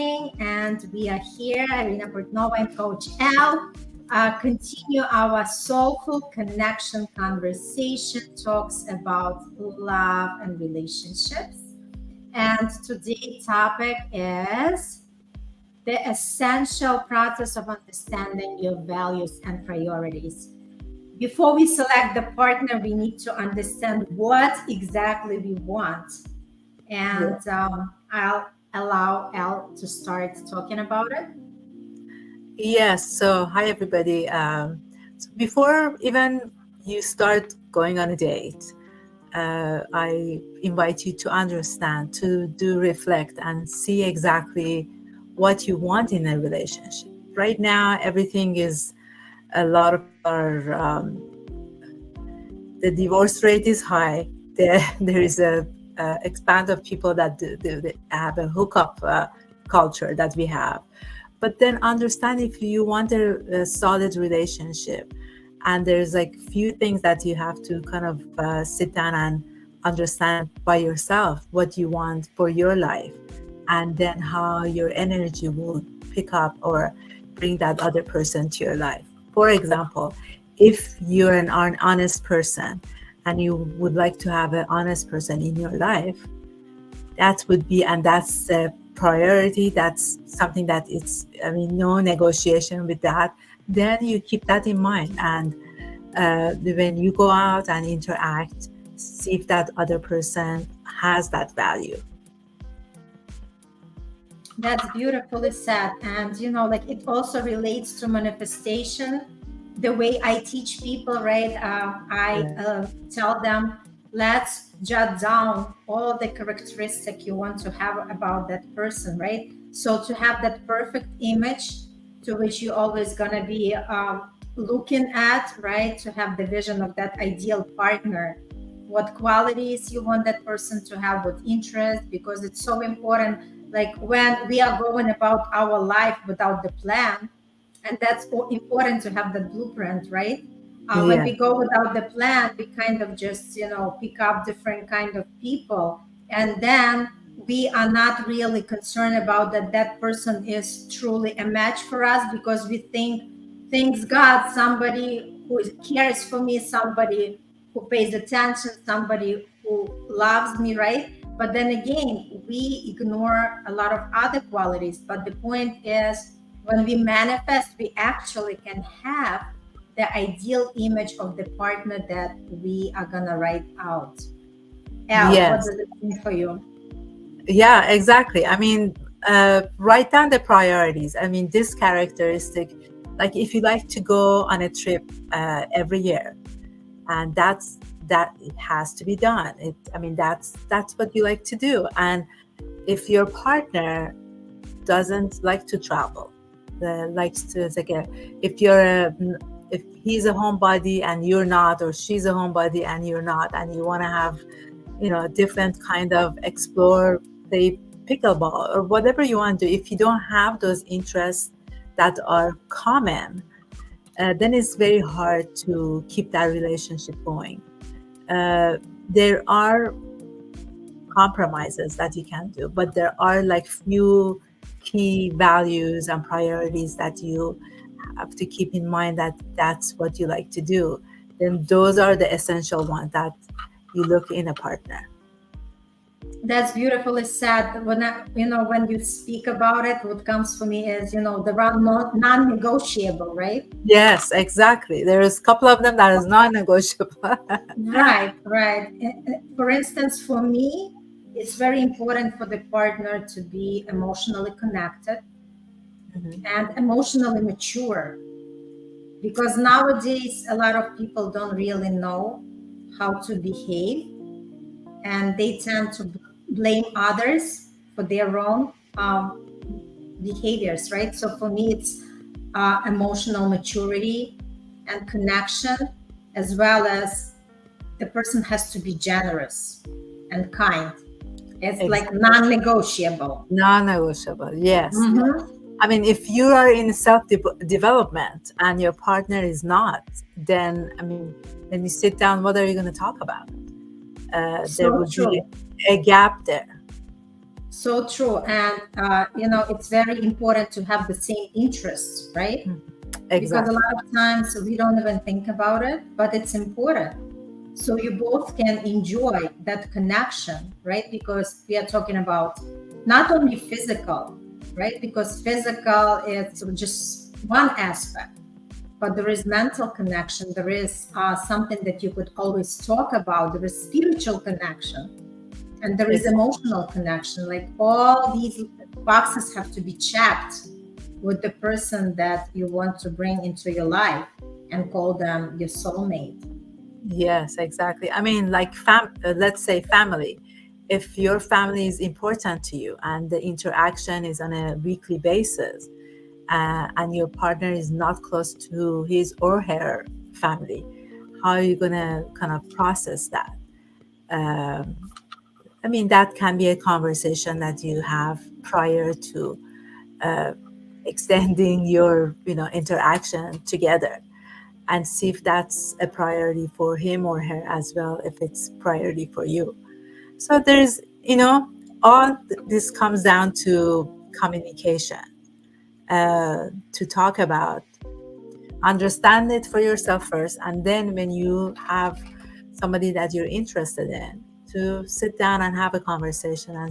morning, and we are here, Irina Portnova and Coach L. Continue our soulful connection conversation, talks about love and relationships. And today's topic is the essential process of understanding your values and priorities. Before we select the partner, we need to understand what exactly we want. And I'll allow Elle to start talking about it. Yes. So, hi everybody. So before even you start going on a date, I invite you to understand, to do reflect and see exactly what you want in a relationship. Right now, everything is a lot of people are the divorce rate is high. There is a expand of people that have a hookup culture that we have. But then understand if you want a solid relationship, and there's like few things that you have to kind of sit down and understand by yourself what you want for your life, and then how your energy will pick up or bring that other person to your life. For example, if you're an honest person and you would like to have an honest person in your life, that would be, and that's a priority, that's something that it's, I mean, no negotiation with that, then you keep that in mind. And when you go out and interact, see if that other person has that value. That's beautifully said. And, like it also relates to manifestation. The way I teach people, right? I tell them, let's jot down all the characteristics you want to have about that person, right? So to have that perfect image to which you're always going to be looking at, right? To have the vision of that ideal partner, what qualities you want that person to have, what interests, because it's so important. Like when we are going about our life without the plan, and that's important to have the blueprint, right? When Yeah. we go without the plan, we kind of just pick up different kind of people, and then we are not really concerned about that person is truly a match for us, because we think, thanks God, somebody who cares for me, somebody who pays attention, somebody who loves me, right? But then again, we ignore a lot of other qualities. But the point is, when we manifest, we actually can have the ideal image of the partner that we are gonna write out. Elle, what Yes. does it mean for you? Yeah, exactly. I mean, write down the priorities. I mean, this characteristic, like if you like to go on a trip every year, and that it has to be done. I mean, that's what you like to do. And if your partner doesn't like to travel, likes to, it's like if if he's a homebody and you're not, or she's a homebody and you're not, and you want to have different kind of explore, say pickleball or whatever you want to do, if you don't have those interests that are common, then it's very hard to keep that relationship going. There are compromises that you can do, but there are like few key values and priorities that you have to keep in mind, that that's what you like to do. Then those are the essential ones that you look in a partner. That's beautifully said. When you speak about it, what comes for me is, the non-negotiable, right? Yes, exactly. There's a couple of them that is non-negotiable. Right, right. For instance, for me, it's very important for the partner to be emotionally connected and emotionally mature, because nowadays a lot of people don't really know how to behave, and they tend to blame others for their wrong behaviors, right? So for me, it's emotional maturity and connection, as well as the person has to be generous and kind. It's like non-negotiable. Non-negotiable, yes. Mhm. I mean, if you are in self-development and your partner is not, then, I mean, when you sit down, what are you going to talk about? There So would be true. a gap there. So true. And, it's very important to have the same interests, right? Mhm. Because a Exactly. lot of times we don't even think about it, but it's important. So you both can enjoy that connection, right? Because we are talking about not only physical, right? Because physical is just one aspect, but there is mental connection. There is something that you could always talk about. There is spiritual connection, and there is Exactly. emotional connection. Like all these boxes have to be checked with the person that you want to bring into your life and call them your soulmate. Yes, exactly. I mean, like let's say family. If your family is important to you and the interaction is on a weekly basis, and your partner is not close to his or her family, how are you gonna kind of process that? Um, I mean, that can be a conversation that you have prior to uh, extending your, interaction together, and see if that's a priority for him or her as well, if it's priority for you. So there's, all this comes down to communication, to talk about, understand it for yourself first, and then when you have somebody that you're interested in, to sit down and have a conversation and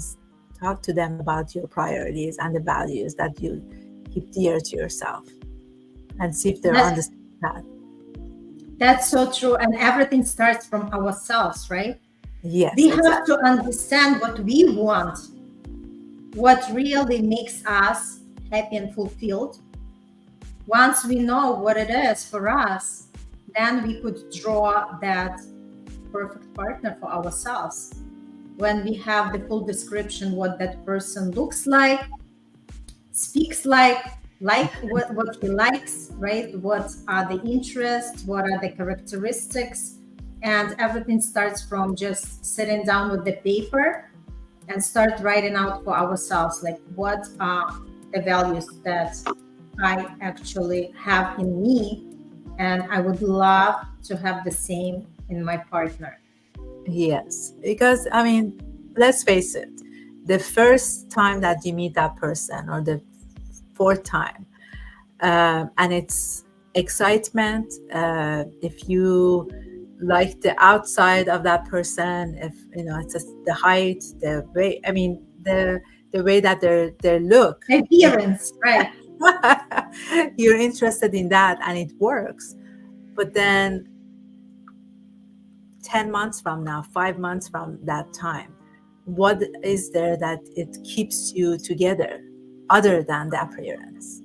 talk to them about your priorities and the values that you keep dear to yourself, and see if they're That's understanding that. that's so true. And everything starts from ourselves, right? Yes, We have exactly. to understand what we want, what really makes us happy and fulfilled. Once we know what it is for us, then we could draw that perfect partner for ourselves. When we have the full description, what that person looks speaks like what he likes, right? What are the interests? What are the characteristics? And everything starts from just sitting down with the paper and start writing out for ourselves, like what are the values that I actually have in me, and I would love to have the same in my partner. Yes, because I mean, let's face it, the first time that you meet that person, or the fourth time, and it's excitement. If you like the outside of that person, if it's just the height, the way, I mean, the way that they look, if Appearance, right? you're interested in that and it works, but then 10 months from now, 5 months from that time, what is there that it keeps you together other than the appearance?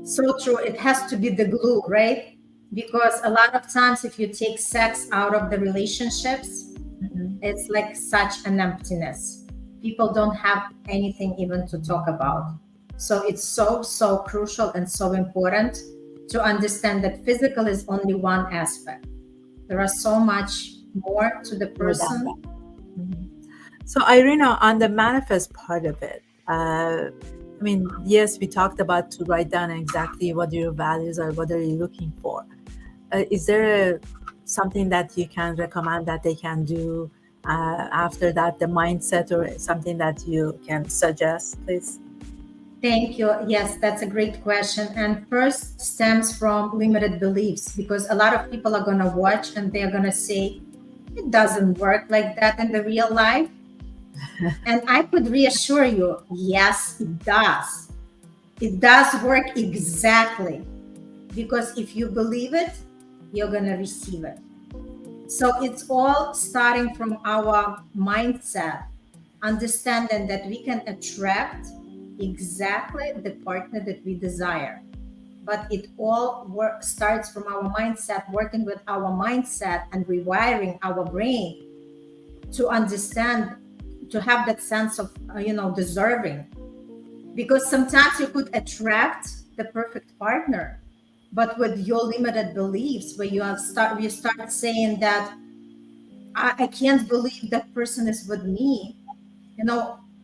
So true. It has to be the glue, right? Because a lot of times, if you take sex out of the relationships, Mhm. it's like such an emptiness. People don't have anything even to talk about. So it's so, so crucial and so important to understand that physical is only one aspect. There are so much more to the More than person. that. Mhm. So, Irina, on the manifest part of it, I mean, yes, we talked about to write down exactly what your values are, what are you looking for. Is there something that you can recommend that they can do after that, the mindset, or something that you can suggest, please? Thank you. Yes, that's a great question. And first stems from limited beliefs, because a lot of people are going to watch and they're going to say, it doesn't work like that in the real life. And I could reassure you, yes, it does. It does work exactly, because if you believe it, you're going to receive it. So it's all starting from our mindset, understanding that we can attract exactly the partner that we desire. But it all starts from our mindset, working with our mindset and rewiring our brain to understand, to have that sense of, deserving. Because sometimes you could attract the perfect partner, but with your limited beliefs, where you start saying that I can't believe that person is with me.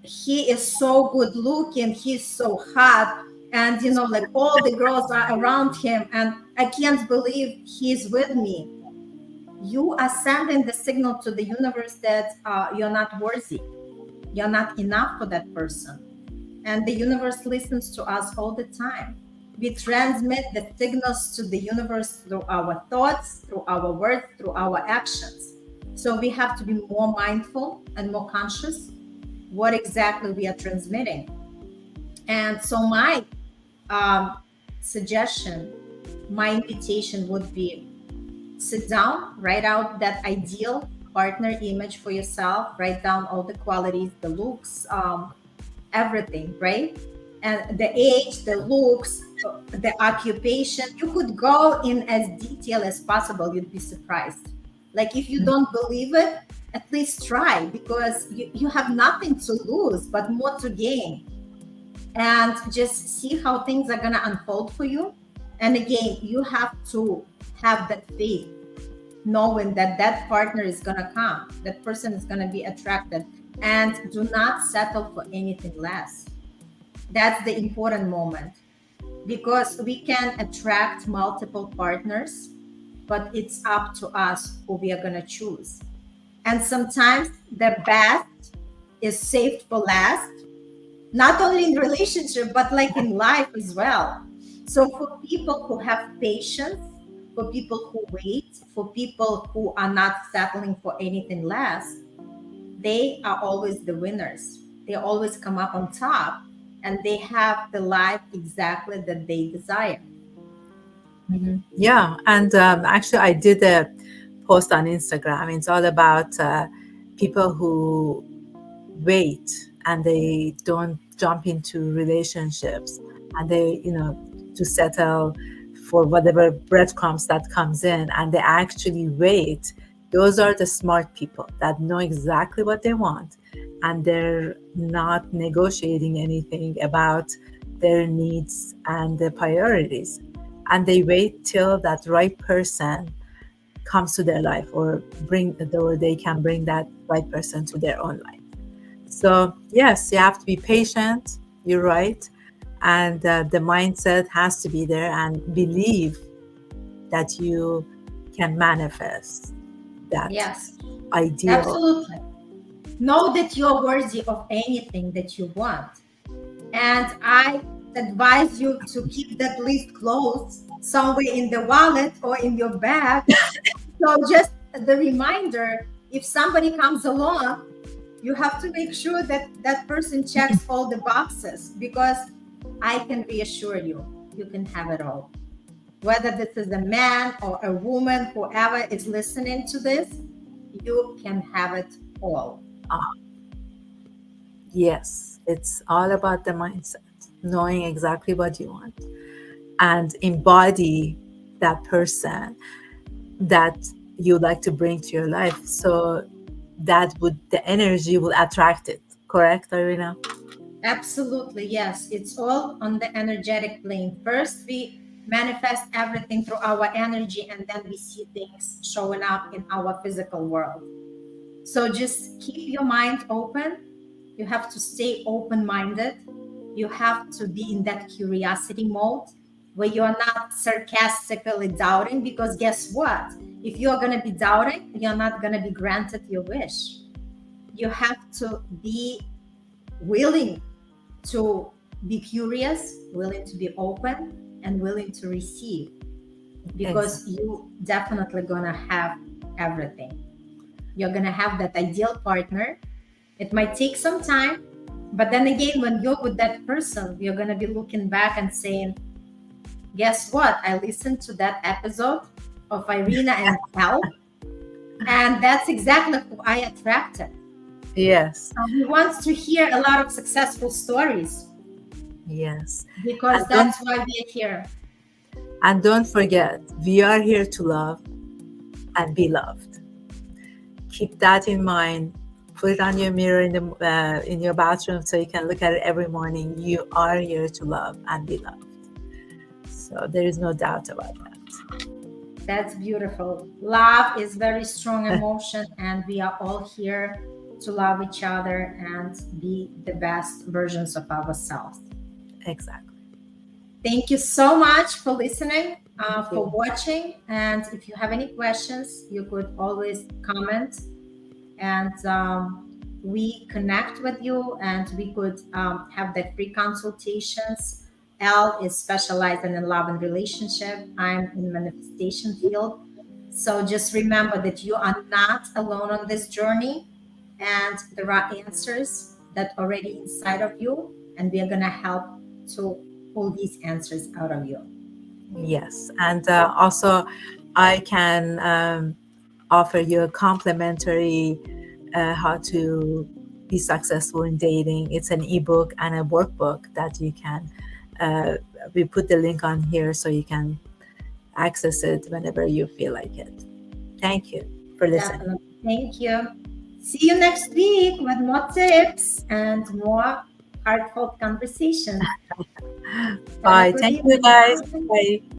He is so good looking, he's so hot, and like all the girls are around him, and I can't believe he's with me. You are sending the signal to the universe that you're not worthy. You're not enough for that person. And the universe listens to us all the time. We transmit the signals to the universe through our thoughts, through our words, through our actions. So we have to be more mindful and more conscious what exactly we are transmitting. And so my um, suggestion, my invitation would be sit down, write out that ideal partner image for yourself, write down all the qualities, the looks, everything, right? And the age, the looks, the occupation. You could go in as detail as possible. You'd be surprised. Like if you don't believe it, at least try, because you have nothing to lose but more to gain. And just see how things are going to unfold for you. And again, you have to have that faith, knowing that that partner is going to come, that person is going to be attracted, and do not settle for anything less. That's the important moment, because we can attract multiple partners, but it's up to us who we are going to choose. And sometimes the best is saved for last, not only in relationship, but like in life as well. So for people who have patience, for people who wait, for people who are not settling for anything less, they are always the winners. They always come up on top, and they have the life exactly that they desire. Yeah, and actually, I did a post on Instagram. It's all about people who wait and they don't jump into relationships, and they, to settle for whatever breadcrumbs that comes in, and they actually wait. Those are the smart people that know exactly what they want, and they're not negotiating anything about their needs and their priorities, and they wait till that right person comes to their life, or they can bring that right person to their own life. So yes, you have to be patient. You're right. And the mindset has to be there, and believe that you can manifest that Yes, ideal. absolutely. Know that you're worthy of anything that you want. And I advise you to keep that list close somewhere in the wallet or in your bag. So just the reminder, if somebody comes along, you have to make sure that that person checks all the boxes, because I can reassure you, you can have it all. Whether this is a man or a woman, whoever is listening to this, you can have it all. Yes, it's all about the mindset, knowing exactly what you want and embody that person that you like to bring to your life. So the energy will attract it. Correct, Irina? Absolutely, yes. It's all on the energetic plane. First, we manifest everything through our energy, and then we see things showing up in our physical world. So just keep your mind open. You have to stay open minded. You have to be in that curiosity mode where you're not sarcastically doubting, because guess what? If you're going to be doubting, you're not going to be granted your wish. You have to be willing to be curious, willing to be open, and willing to receive, because Exactly. you definitely gonna have everything. You're gonna have that ideal partner. It might take some time, but then again, when you're with that person, you're gonna be looking back and saying, guess what? I listened to that episode of Irina and Hal, and that's exactly who I attracted. Yes. We want to hear a lot of successful stories, Yes. because And don't that's why we're here. and don't forget, we are here to love and be loved. Keep that in mind. Put it on your mirror in your bathroom so you can look at it every morning. You are here to love and be loved. So there is no doubt about that. That's beautiful. Love is very strong emotion, and we are all here to love each other and be the best versions of ourselves. Exactly. Thank you so much for listening, Thank for you. watching. And if you have any questions, you could always comment. And we connect with you and we could have the free consultations. Elle is specialized in love and relationship. I'm in manifestation field. So just remember that you are not alone on this journey, and there are answers that already inside of you, and we are gonna help to pull these answers out of you. Yes, and also I can offer you a complimentary how to be successful in dating. It's an ebook and a workbook that you can. Uh, we put the link on here so you can access it whenever you feel like it. Thank you for listening. Definitely. Thank you. See you next week with more tips and more heartfelt conversations. Have a Bye. good Thank you, evening. guys. Bye. Bye.